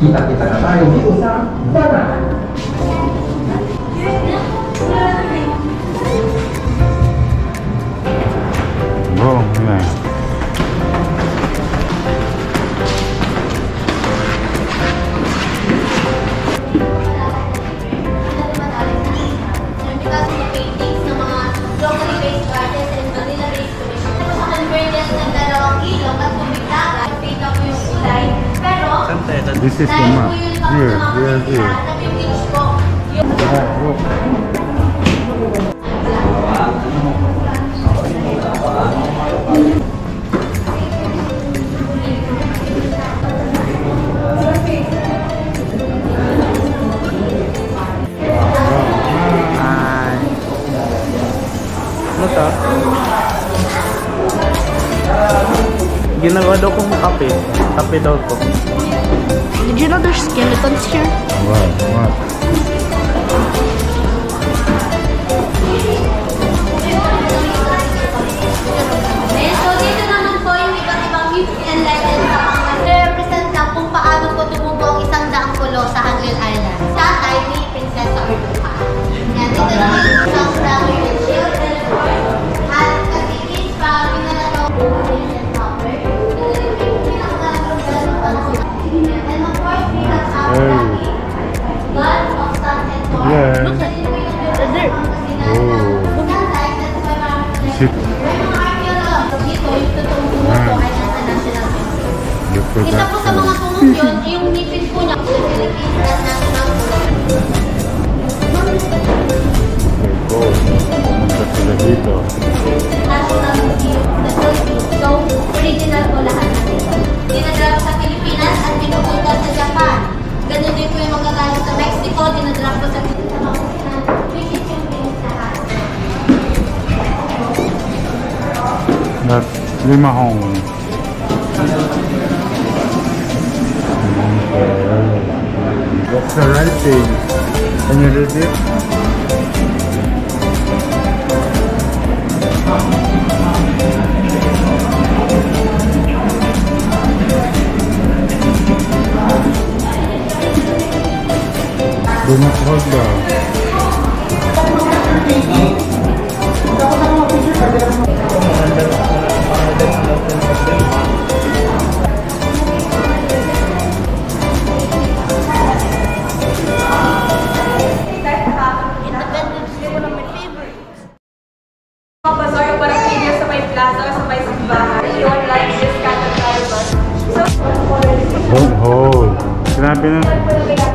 Kita-kita na tayo dito sa Baran. Bro, yeah. This is the map. Here. Ginagawa daw kong kape. Kape daw ko. Did you know there's skeletons here? What? So dito naman po yung iba't ibang myths and legends sa mga represent lang kung paano po tumubo ang 100 pulo sa Hangil Island. Tatay ni Prinsesa Urduka. Yan, dito naman yung isang dami with children. At katigis pa, pinalato po and copper. And of course, we have our God of Sun and Moon. Yeah. Look at it. Isa po sa mga tungkol yun, yung nipis po niya sa Philippines at national Pumunta sila dito. National Museum sa Philippines. So, original po lahat na dito. Dinadala sa Pilipinas at pinupunta sa Japan. Ganun din po yung magagaling sa Mexico, dinadala po sa Pilipinas. Which is yung Pilipinas lahat. That's Limahong. What's the writing? Can you read it? Do not hold down. Don't hold. Grabe na.